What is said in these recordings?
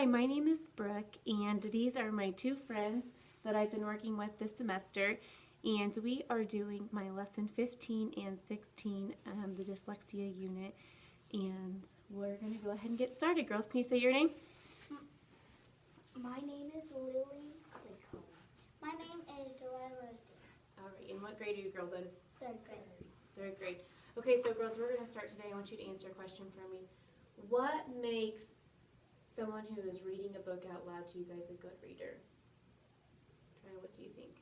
Hi, my name is Brooke, and these are my two friends that I've been working with this semester, and we are doing my lesson 15 and 16, the dyslexia unit, and we're going to go ahead and get started. Girls, can you say your name? My name is Lily Claycomb. My name is Delilah Rosedale. All right, and what grade are you girls in? Third grade. Third grade. Okay, so girls, we're going to start today. I want you to answer a question for me. What makes someone who is reading a book out loud to you guys a good reader? Try, what do you think?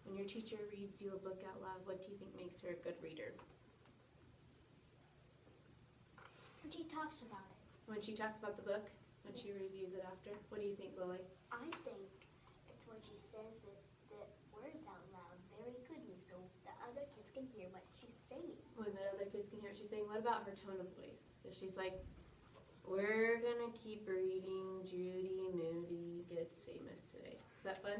When your teacher reads you a book out loud, what do you think makes her a good reader? When she talks about it. When she talks about the book? When she reviews it after? What do you think, Lily? I think it's when she says the words out loud very goodly so the other kids can hear what she's saying. When the other kids can hear what she's saying, what about her tone of voice? If she's like, we're gonna keep reading, Judy Moody gets famous today. Is that fun?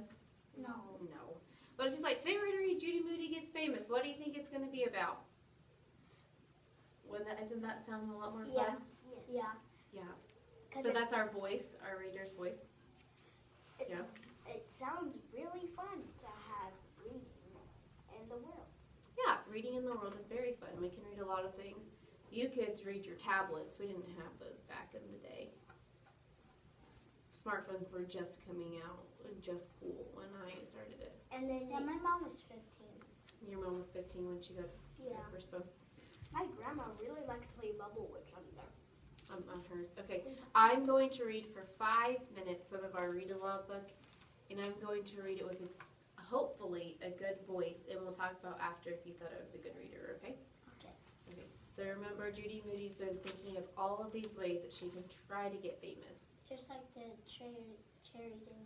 No. No. But she's like, today we're gonna read Judy Moody gets famous. What do you think it's gonna be about? Isn't that sound a lot more fun? Yeah. Yeah. So that's our voice, our reader's voice. It sounds really fun to have reading in the world. Yeah, reading in the world is very fun. We can read a lot of things. You kids read your tablets. We didn't have those back in the day. Smartphones were just coming out, just cool when I started it. And then my mom was 15. Your mom was 15 when she got her first phone. My grandma really likes to play Bubble Witch on there. On hers. Okay, I'm going to read for 5 minutes some of our read aloud book, and I'm going to read it with hopefully a good voice, and we'll talk about after if you thought I was a good reader, okay? Okay. Okay, so remember Judy Moody's been thinking of all of these ways that she can try to get famous. Just like the cherry thing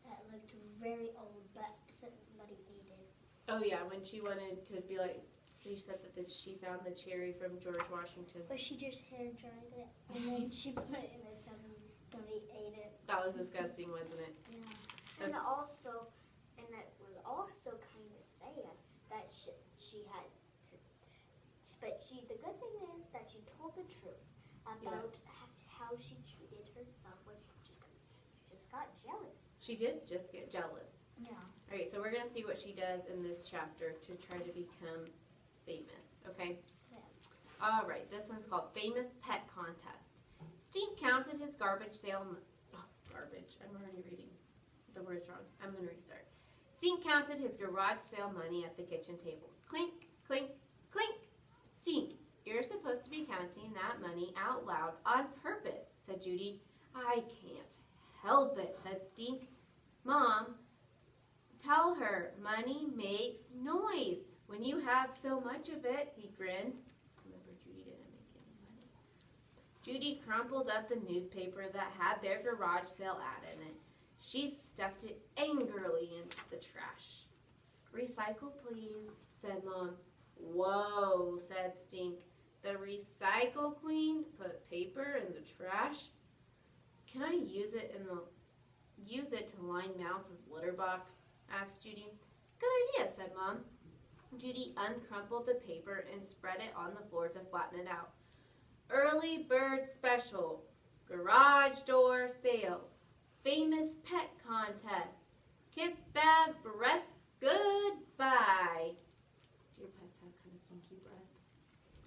that looked very old, but somebody ate it. Oh yeah, when she wanted to be like, she said that she found the cherry from George Washington. But she just hair dried it, and then she put it in her tummy. Somebody ate it. That was disgusting, wasn't it? Yeah. Okay. And it was also kind of sad that she had to. But the good thing is that she told the truth about how she treated herself when she just got jealous. She did just get jealous. Yeah. All right, so we're going to see what she does in this chapter to try to become famous, okay? Yeah. All right, this one's called Famous Pet Contest. Steve counted his garbage sale, garbage, I'm already reading the words wrong. I'm going to restart. Steve counted his garage sale money at the kitchen table. Clink, clink, clink. Steve, you're supposed to be counting that money out loud on purpose, said Judy. I can't help it, said Stink. Mom, tell her money makes noise. When you have so much of it, he grinned. Remember, Judy didn't make any money. Judy crumpled up the newspaper that had their garage sale ad in it. She stuffed it angrily into the trash. Recycle, please, said Mom. Whoa, said Stink. The recycle queen put paper in the trash? Can I use it to line Mouse's litter box? Asked Judy. Good idea, said Mom. Judy uncrumpled the paper and spread it on the floor to flatten it out. Early bird special, garage door sale, famous pet contest, kiss bad breath goodbye. Do your pets have kind of stinky breath?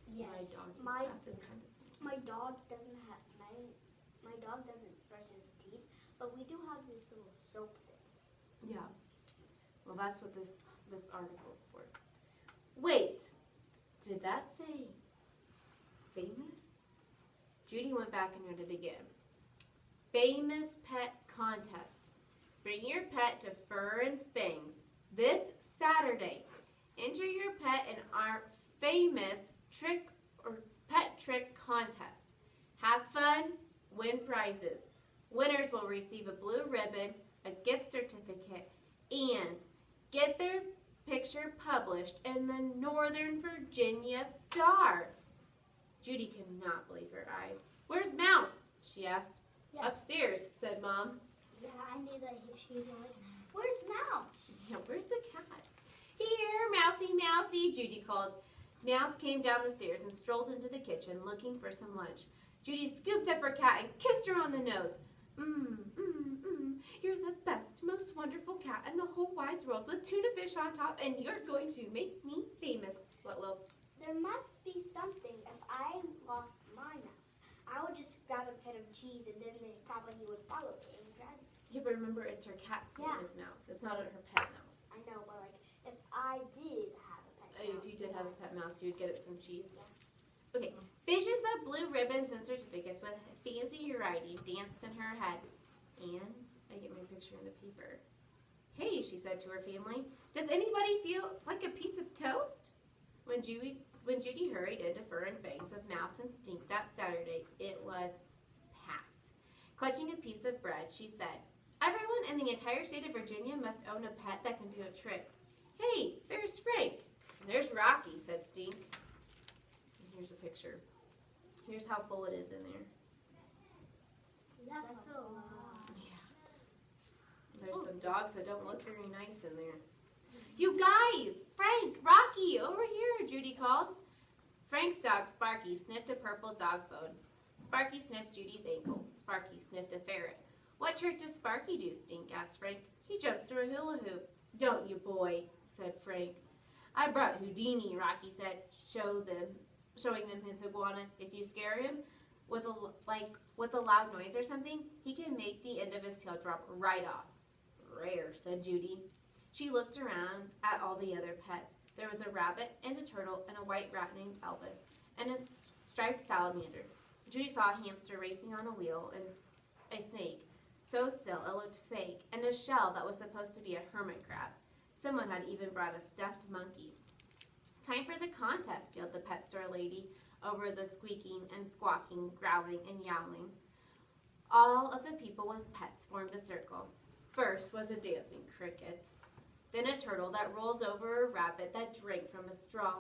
Yes. My dog's breath is kind of stinky. My dog doesn't brush his teeth, but we do have this little soap thing. Yeah. Well, that's what this article is for. Wait, did that say famous? Judy went back and read it again. Famous pet contest. Bring your pet to Fur and Fangs this Saturday. Enter your pet in our famous pet trick contest. Have fun, win prizes. Winners will receive a blue ribbon, a gift certificate, and get their picture published in the Northern Virginia Star. Judy could not believe her eyes. Where's Mouse? She asked. Yeah. Upstairs, said Mom. Yeah, I knew that she was like, where's Mouse? Yeah, where's the cat? Here, Mousy, Mousy, Judy called. Mouse came down the stairs and strolled into the kitchen looking for some lunch. Judy scooped up her cat and kissed her on the nose. You're the best, most wonderful cat in the whole wide world with tuna fish on top, and you're going to make me famous. What, Will? There must be something. If I lost my mouse, I would just grab a bit of cheese and then probably he would follow me and drag me. Yeah, but remember, it's her cat's name is Mouse. It's not her pet mouse. I know, but like if I did have a pet mouse. If you did have a pet mouse, you would get it some cheese. Yeah. Okay. Visions of blue ribbons and certificates with fancy writing danced in her head. And I get my picture in the paper. Hey, she said to her family, does anybody feel like a piece of toast? When Judy hurried into Fur and Fangs with Mouse and Stink that Saturday, it was packed. Clutching a piece of bread, she said, everyone in the entire state of Virginia must own a pet that can do a trick. Hey, there's Frank. There's Rocky, said Stink. And here's a picture. Here's how full it is in there. That's a lot. Yeah. There's some dogs that don't look very nice in there. You guys! Frank! Rocky! Over here! Judy called. Frank's dog, Sparky, sniffed a purple dog bone. Sparky sniffed Judy's ankle. Sparky sniffed a ferret. What trick does Sparky do? Stink asked Frank. He jumps through a hula hoop. Don't you, boy, said Frank. I brought Houdini, Rocky said, showing them his iguana. If you scare him with a loud noise or something, he can make the end of his tail drop right off. Rare, said Judy. She looked around at all the other pets. There was a rabbit and a turtle and a white rat named Elvis and a striped salamander. Judy saw a hamster racing on a wheel and a snake, so still it looked fake, and a shell that was supposed to be a hermit crab. Someone had even brought a stuffed monkey. Time for the contest, yelled the pet store lady over the squeaking and squawking, growling and yowling. All of the people with pets formed a circle. First was a dancing cricket, then a turtle that rolled over a rabbit that drank from a straw.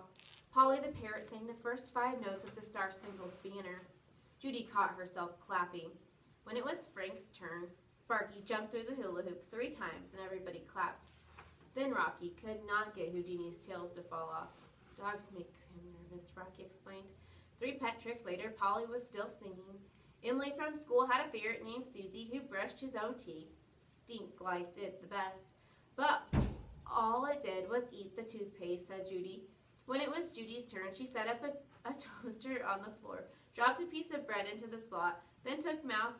Polly the parrot sang the first 5 notes of the Star-Spangled Banner. Judy caught herself clapping. When it was Frank's turn, Sparky jumped through the hula hoop 3 times and everybody clapped. Then Rocky could not get Houdini's tails to fall off. Dogs make him nervous, Rocky explained. 3 pet tricks later, Polly was still singing. Emily from school had a ferret named Susie who brushed his own teeth. Stink liked it the best. But all it did was eat the toothpaste, said Judy. When it was Judy's turn, she set up a toaster on the floor, dropped a piece of bread into the slot, then took Mouse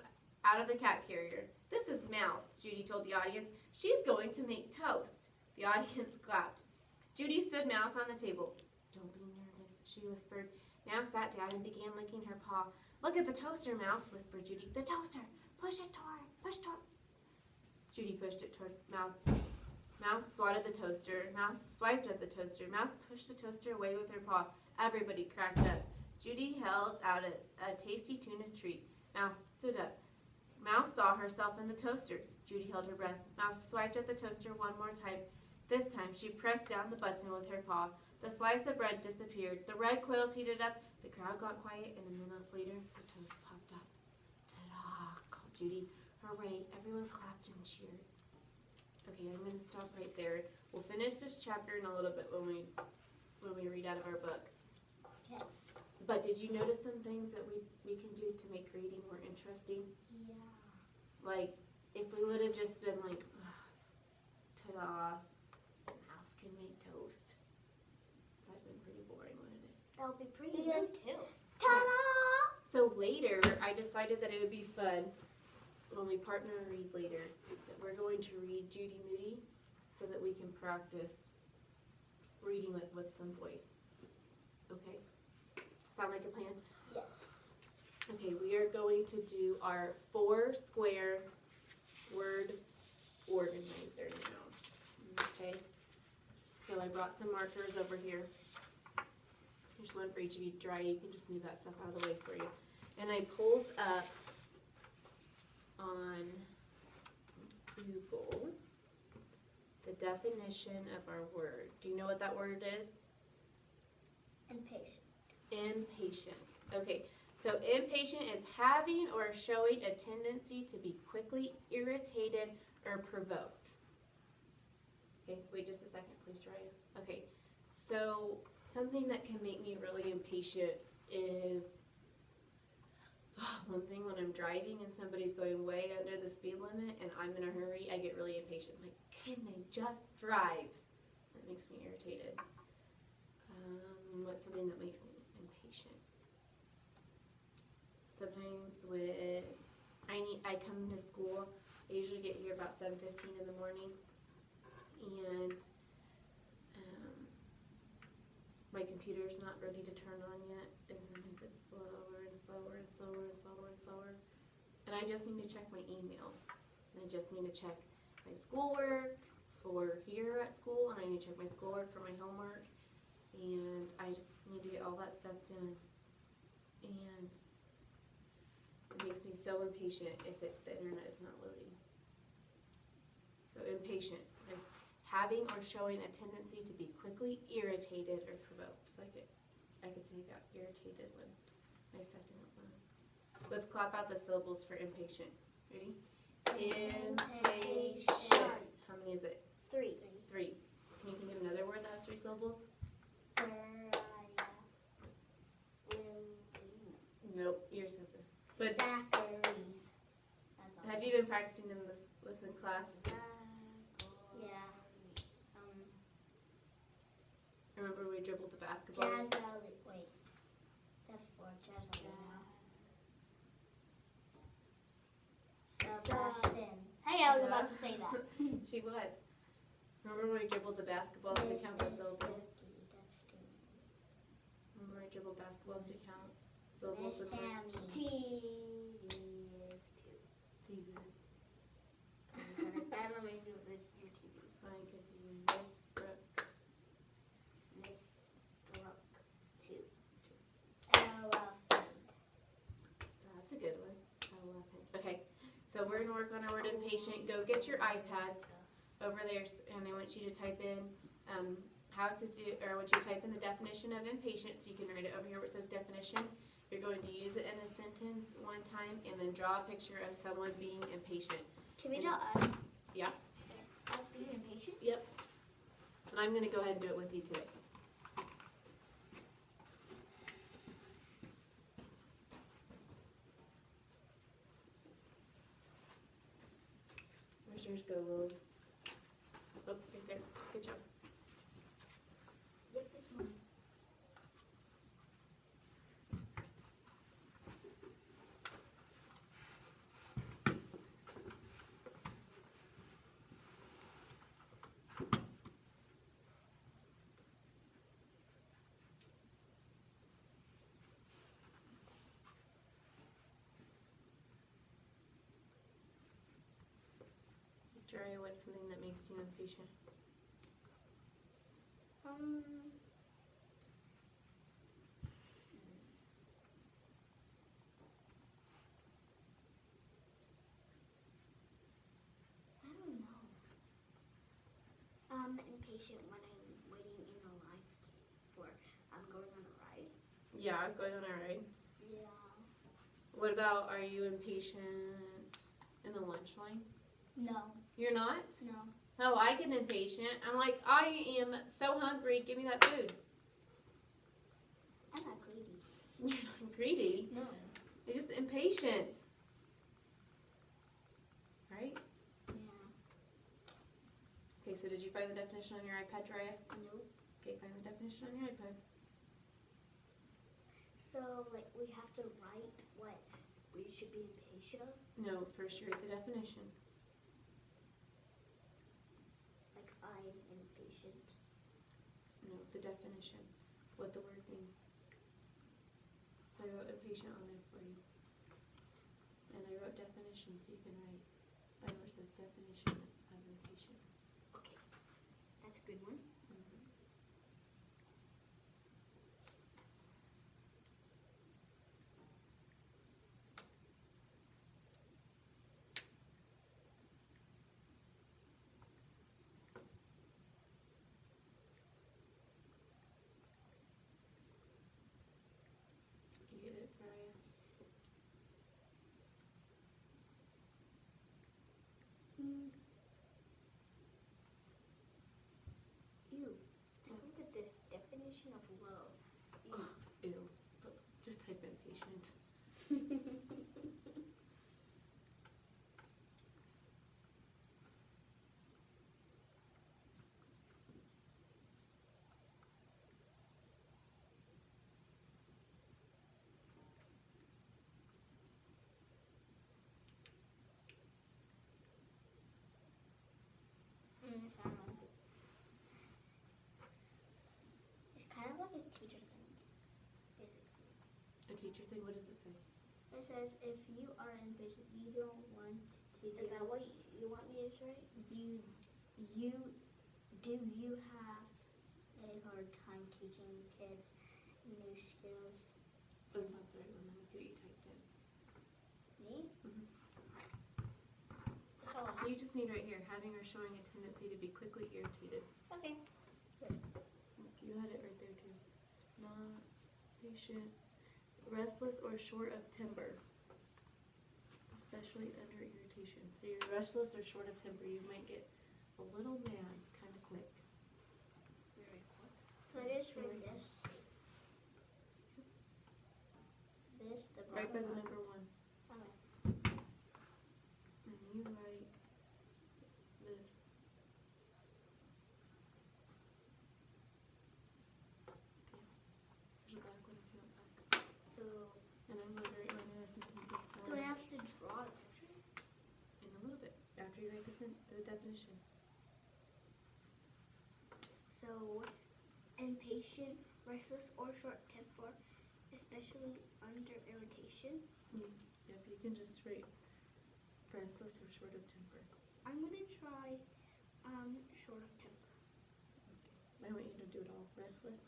out of the cat carrier. This is Mouse, Judy told the audience. She's going to make toast. The audience clapped. Judy stood Mouse on the table. Don't be nervous, she whispered. Mouse sat down and began licking her paw. Look at the toaster, Mouse, whispered Judy. The toaster. Push it toward. Push toward. Judy pushed it toward Mouse. Mouse swatted the toaster. Mouse swiped at the toaster. Mouse pushed the toaster away with her paw. Everybody cracked up. Judy held out a tasty tuna treat. Mouse stood up. Mouse saw herself in the toaster. Judy held her breath. Mouse swiped at the toaster one more time. This time she pressed down the button with her paw. The slice of bread disappeared. The red coils heated up. The crowd got quiet, and a minute later, the toast popped up. Ta-da! Called Judy. Hooray! Everyone clapped and cheered. Okay, I'm going to stop right there. We'll finish this chapter in a little bit when we read out of our book. Okay. But did you notice some things that we can do to make reading more interesting? Yeah. Like, if we would have just been like, ta-da, Mouse can make toast. That would have been pretty boring, wouldn't it? That would be pretty good too. Ta-da! So later, I decided that it would be fun when we partner read later, that we're going to read Judy Moody so that we can practice reading with some voice. Okay? Sound like a plan? Yes. Okay, we are going to do our 4 square word organizer now. Okay? So I brought some markers over here. Here's one for each of you to dry. You can just move that stuff out of the way for you. And I pulled up on Google the definition of our word. Do you know what that word is? Impatient. Impatient. Okay, so impatient is having or showing a tendency to be quickly irritated or provoked. Okay, wait just a second, please, Ryan. Okay, so something that can make me really impatient is one thing when I'm driving and somebody's going way under the speed limit and I'm in a hurry, I get really impatient. I'm like, can they just drive? That makes me irritated. What's something that makes me impatient? Sometimes when I come to school, I usually get here about 7:15 in the morning, and my computer's not ready to turn on yet, and sometimes it's slower and slower and slower and slower and slower. And I just need to check my email. And I just need to check my schoolwork for here at school, and I need to check my schoolwork for my homework. And I just need to get all that stuff done. And it makes me so impatient if the internet is not loading. So impatient is having or showing a tendency to be quickly irritated or provoked. So I could say I got irritated when I stepped in that one. Let's clap out the syllables for impatient. Ready? Impatient. How many is it? 3. 3. Can you think of another word that has 3 syllables? Nope, you're just a. But have you been practicing in this listen class? Yeah. Remember we dribbled the basketballs? Wait. That's 4. Sebastian. Hey, I was about to say that. She was. Remember when we dribbled the basketballs to count the syllables? Remember I dribbled basketballs to count syllables with words? T is 2. TV. That reminds me of your TV. Mine could be Miss Brooke. Miss Brooke 2. Elephant. That's a good one. Elephant. Okay, so we're going to work on our word impatient. Go get your iPads over there, and I want you to type in I want you to type in the definition of impatient, so you can write it over here where it says definition. You're going to use it in a sentence one time, and then draw a picture of someone being impatient. Can we draw us? Yeah. Us being impatient? Yep. And I'm going to go ahead and do it with you today. Where's yours go, Lily? Oh, right there. Good job. Yep, it's mine. Victoria, what's something that makes you impatient? I don't know. I'm impatient when I'm waiting in the line for I'm going on a ride. Yeah, going on a ride. Yeah. What about, are you impatient in the lunch line? No. You're not? No. Oh, I get impatient. I'm like, I am so hungry. Give me that food. I'm not greedy. You're not greedy. No. You're just impatient. Right? Yeah. Okay, so did you find the definition on your iPad, Raya? No. Okay, find the definition on your iPad. So, like, we have to write what we should be impatient of? No, first you write the definition. Like, I'm impatient. No, the definition. What the word means. So I wrote impatient on there for you. And I wrote definition so you can write where it says definition of impatient. Okay. That's a good one. You get it, Raya? teacher thing. What does it say? It says if you are impatient, you don't want to do. Is that what you want me to say? You have a hard time teaching kids new skills? That's not the right one. Let me see what you typed in. Me? Mhm. So, You just need right here, having or showing a tendency to be quickly irritated. okay. You had it right there too. Not patient, restless or short of temper, especially under irritation. So you're restless or short of temper. You might get a little mad kind of quick. Very quick. So it is for this. This, the Right by bottom the one. number 1. Okay. And you write this. Okay. There's a black one if you want black. So And I'm going to write mine in a sentence of Do I form have to draw a picture? in a little bit after you write the definition. So, impatient, restless, or short temper, especially under irritation. Yep, you can just write restless or short of temper. I'm gonna try short of temper. I want you to do it all. Restless.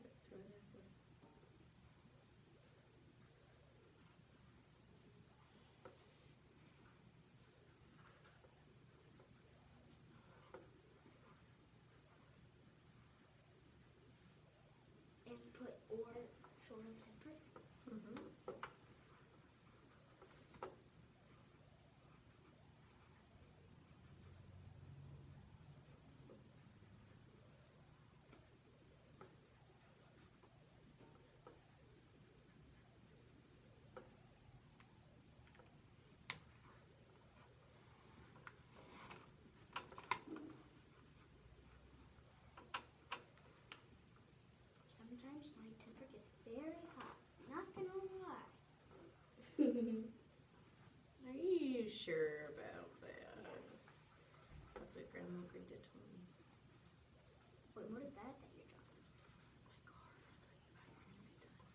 Yep, throw restless. And put or short of temper. Mm-hmm. Sometimes my temper gets very hot. Not gonna lie. Are you sure about that? That's what Grandma Greta told me. Wait, what is that you're drawing? It's my car. I'll tell you about it when you get done.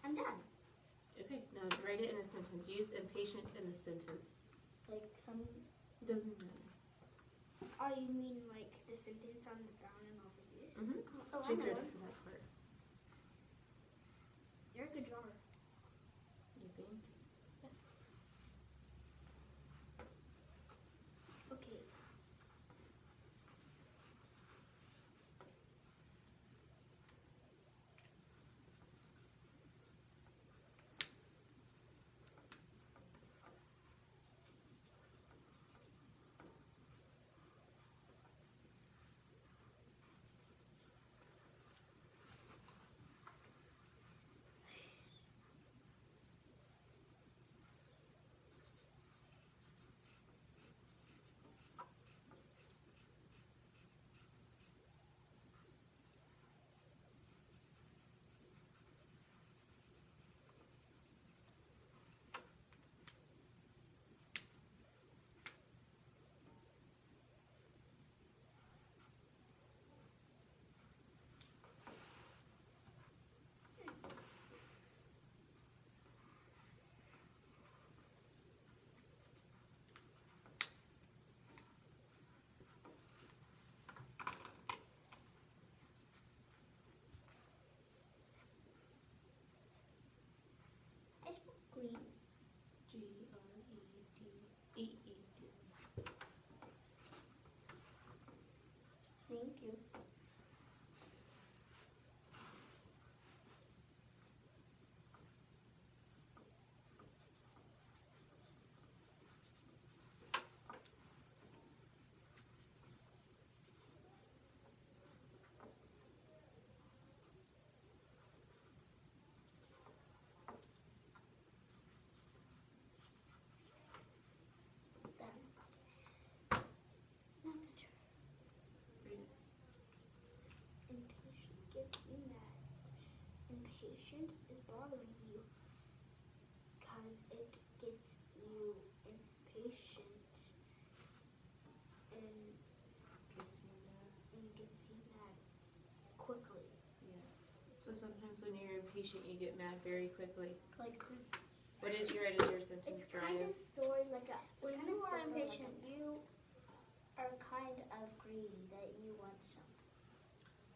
I'm done. Okay, now write it in a sentence. Use impatient in a sentence. like some. Doesn't matter. Oh, you mean like the sentence on the brown and over here? Mm-hmm. Oh, I She's know ready one. for that part. You're a good drawer. You think? Okay. I spelled green. G-R-E-D-E-E-D. Thank you. Now picture. Read it. Impatient gets you mad. Impatient is bothering you because it gets you impatient and quickly. Yes. So sometimes when you're impatient, you get mad very quickly. Like What did you write as your sentence, It's kind Darius? of sort of like a. when It's you kinda are sorta like impatient, you are kind of greedy that you want something.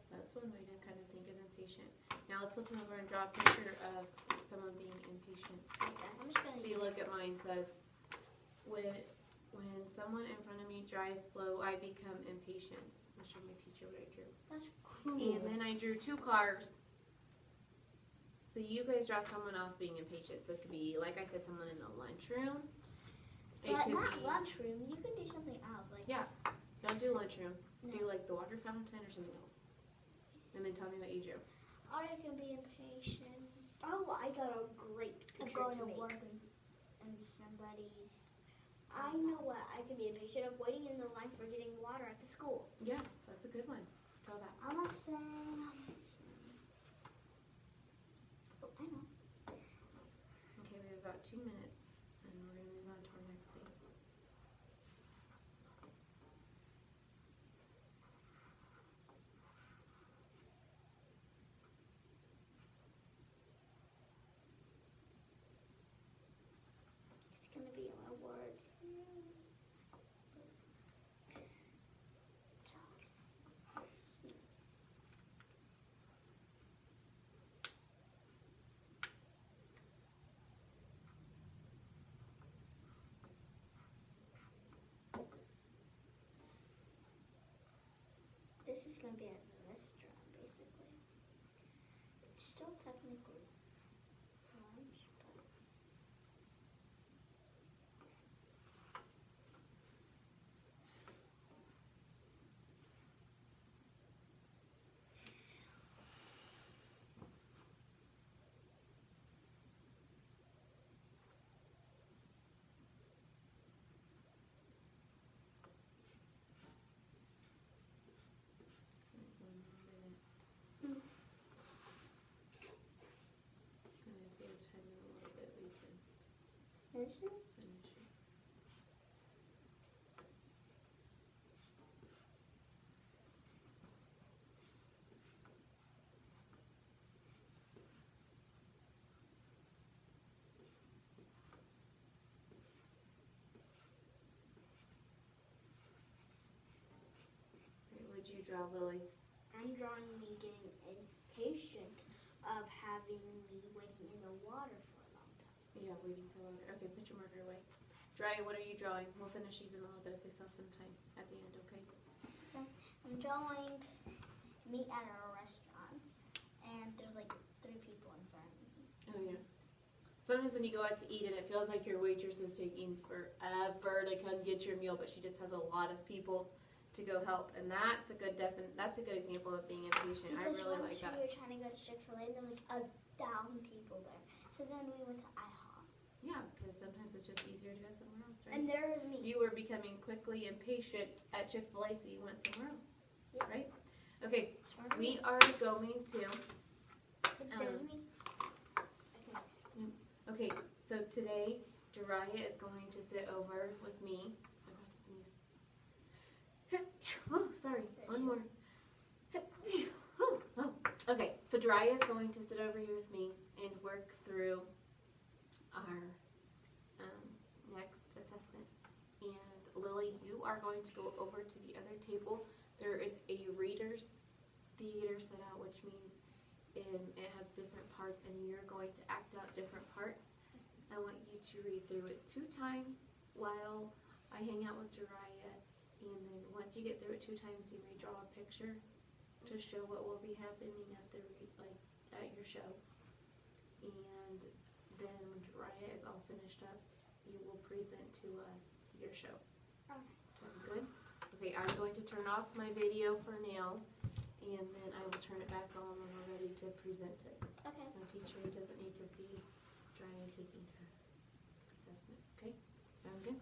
That's one way to kind of think of impatient. Now let's look over and draw a picture of someone being impatient. I'm just gonna See, look at mine. Says, when someone in front of me drives slow, I become impatient. I'll show my teacher what I drew. That's cool. And then I drew two cars. So you guys draw someone else being impatient. So it could be, like I said, someone in the lunchroom. It But could not be, lunchroom. You can do something else. Like Yeah. Don't do lunchroom. No. Do like the water fountain or something else. And then tell me what you drew. Or you can be impatient. Oh, I got a great Of picture going to to make. work and somebody's. I know what I can be impatient of waiting in the line for getting water at the school. Yes, that's a good one. Draw that. I'm gonna say. Oh, I know. Okay, we have about 2 minutes, and we're going to move on to our next thing. It's gonna be a lot of words. This is gonna be a restaurant, basically. It's still technically lunch, but. And if we have time in a little bit, we can Finish it? finish it. Right, what'd you draw, Lily? I'm drawing me getting impatient of having me waiting in the water for a long time. Yeah, waiting for water. Okay, put your marker away. Dry, what are you drawing? We'll finish these in a little bit if we still have some time at the end, okay? I'm drawing meat at a restaurant, and there's like 3 people in front of me. Oh, yeah. Sometimes when you go out to eat and it feels like your waitress is taking forever to come get your meal, but she just has a lot of people to go help, and that's a good example of being impatient. I Because really once like that. we were trying to go to Chick-fil-A, and there was like 1,000 people there. So then we went to IHOP. Yeah, because sometimes it's just easier to go somewhere else, right? And there is me. You were becoming quickly impatient at Chick-fil-A, so you went somewhere else, Yeah. right? Okay, Smart. we are going to. There's me. Okay, so today Jariah is going to sit over with me. I'm about to sneeze. Oh, sorry. One more. Oh. Okay, so Jariah is going to sit over here with me and work through our next assessment. And Lily, you are going to go over to the other table. There is a reader's theater set out, which means it has different parts, and you're going to act out different parts. I want you to read through it 2 times while I hang out with Jariah, and then once you get through it 2 times, you may draw a picture to show what will be happening at at your show. And then when Jariah is all finished up, you will present to us your show. Okay. Sound good? Okay, I'm going to turn off my video for now, and then I will turn it back on when we're ready to present it. Okay. So teacher doesn't need to see Jariah taking her assessment. Okay? Sound good?